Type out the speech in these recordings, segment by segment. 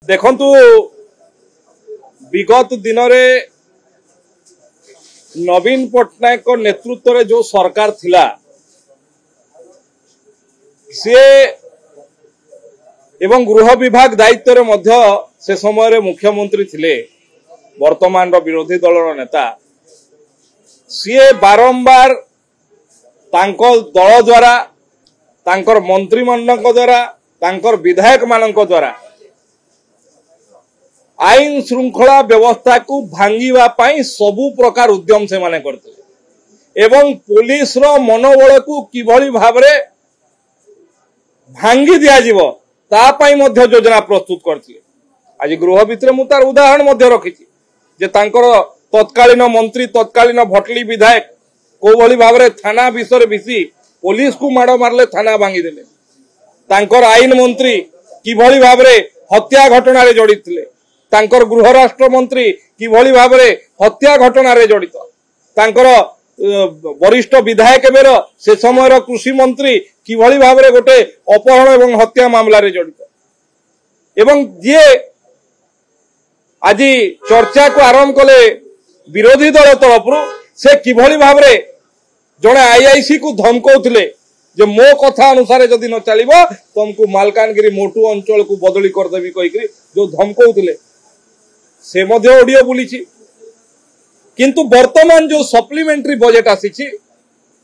देखंतु विगत दिन में नवीन पट्टनायक नेतृत्व में जो सरकार थिला सी एवं गृह विभाग दायित्व रे मध्य से समय रे मुख्यमंत्री थिले वर्तमान विरोधी दल नेता सी बारंबार तांकर दल द्वारा तांकर मंत्री मंडल द्वारा तांकर विधायक मानक द्वारा आईन श्रृंखला व्यवस्था को भांगिबा पाई सबु प्रकार उद्यम से माने करते एवं पुलिस रो मनोबल को किभली भाबरे भांगी दिया जीवो ता पाई मध्य योजना प्रस्तुत करथिले। आज गृह भितर मु तार उदाहरण मध्य रखिछि जे तांकर तत्कालीन मंत्री तत्कालीन भटली विधायक को भली भाबरे थाना विषय बिसी पुलिस को माड़ मारले थाना भांगी देले। तांकर आईन मंत्री किभली भाबरे हत्या घटना रे जड़ित थिले। तांकर गृह राष्ट्र मंत्री किभली भाबरे हत्या घटना रे जड़ित। तांकर वरिष्ठ विधायक बेर से समय कृषि मंत्री किभली भाबरे गोटे अपहरण एवं हत्या मामला रे जड़ित एवं जे आज चर्चा को आरंभ कले विरोधी दल तरफ से किभली भाबरे जड़े आईआईसी को धमकाउथिले जे मो कथा अनुसार जदि न चलिबो तुमको मालकानगिरी मोटू अंचल को बदली करदेवी कहिकरी जो धमकाउथिले से मध्य ऑडियो बुलीछि। किंतु वर्तमान जो सप्लीमेंटरी बजेट आसीछि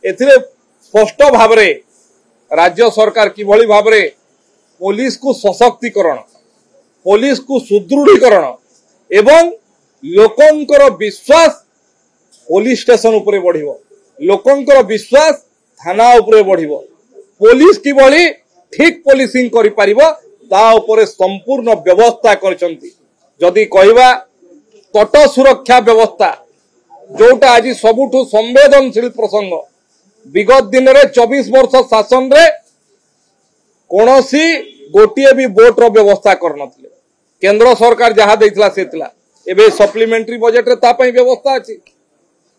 एथिरे स्पष्ट भाबरे राज्य सरकार किभली भाबरे पुलिस को सशक्तिकरण पुलिस को सुदृढ़ीकरण एवं लोकंकर विश्वास पुलिस स्टेशन उपरे बढ़िबो लोकंकर विश्वास थाना उपरे बढ़िबो पुलिस किभली ठीक पुलिसिंग करि पारिबो ता उपरे संपूर्ण व्यवस्था करछंती। जदि कहवा तट सुरक्षा व्यवस्था जोटा आज सबुठु संवेदनशील प्रसंग विगत दिन रे 24 वर्ष शासन रे कोनोसी गोटिए भी बोट रो व्यवस्था करनथिले। केंद्र सरकार जहा देइतला सेतला एबे सप्लीमेंटरी बजेट रे ता पई व्यवस्था अछि।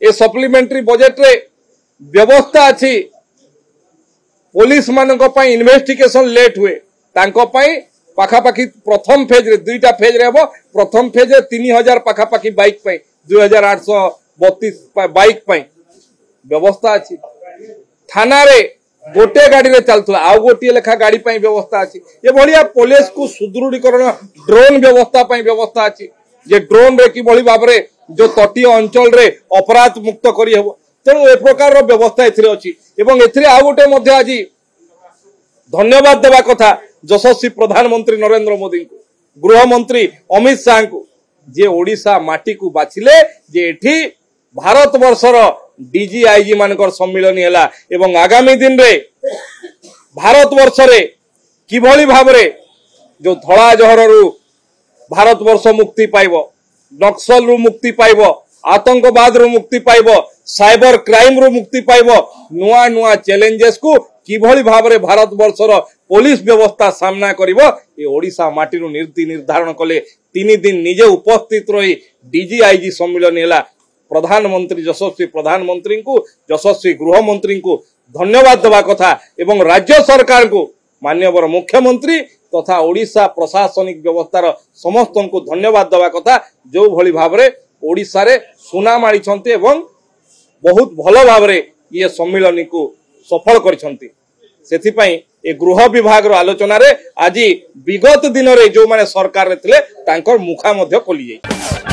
ए सप्लीमेंटरी बजेट रे व्यवस्था अछि पुलिस मानक पई इन्वेस्टिगेशन लेट हुए तांको पई पाखापाखी प्रथम फेज रे दुईटा फेज रे हबो। प्रथम फेज रे 3000 पाखापाखी बाइक पई 2832 बाइक पई व्यवस्था अछि। थाना रे गोटे गाड़ी रे चलतला आ गोटे लेखा गाड़ी पई व्यवस्था अछि। ए भलिया पुलिस को सुदृढ़ीकरण ड्रोन व्यवस्था पई व्यवस्था अछि जे ड्रोन रे कि भली भाबरे जो तटीय अंचल रे अपराध मुक्त करी हबो। तेणु ए प्रकार रो व्यवस्था एथिरे अछि एवं एथिरे आ गोटे मध्य आज धन्यवाद देवा कथा यशस्वी प्रधानमंत्री नरेंद्र मोदी को गृह मंत्री अमित शाह को जे ओडिशा माटी को बाछिले जे एठी भारत वर्षर डीजीआईजी मानकर सम्मिलन हैला एवं आगामी दिन रे भारत वर्ष रे किभली भाबरे जो धड़ा जहर रु भारत वर्ष मुक्ति पाइबो नक्सल रु मुक्ति पाइबो आतंकवाद रु मुक्ति पाइबो साइबर क्राइम रु मुक्ति पाइबो नुआ नुआ चैलेंजेस को किभली भाबरे भारत वर्षर पुलिस व्यवस्था सामना करिवो ए ओडिशा माटी रु नीति निर्धारण कले 3 दिन निजे उपस्थित रही डीजीआईजी सम्मिलन हैला। प्रधानमंत्री यशस्वी प्रधानमंत्री को यशस्वी गृह मंत्री को धन्यवाद देवा कथा एवं राज्य सरकार को माननीय मुख्यमंत्री तथा ओडिशा प्रशासनिक व्यवस्थार समस्त को धन्यवाद देवा कथा जो भली भाबरे ओडिशा रे सुना मारिछंती एवं बहुत भल भाबरे ये सम्मिलन को सफल करिछंती। सेथिपाई ए गृह विभाग रो आलोचना रे आज विगत दिन रे जो माने सरकार रे थिले तांकर मुखा मध्य खोली जाय।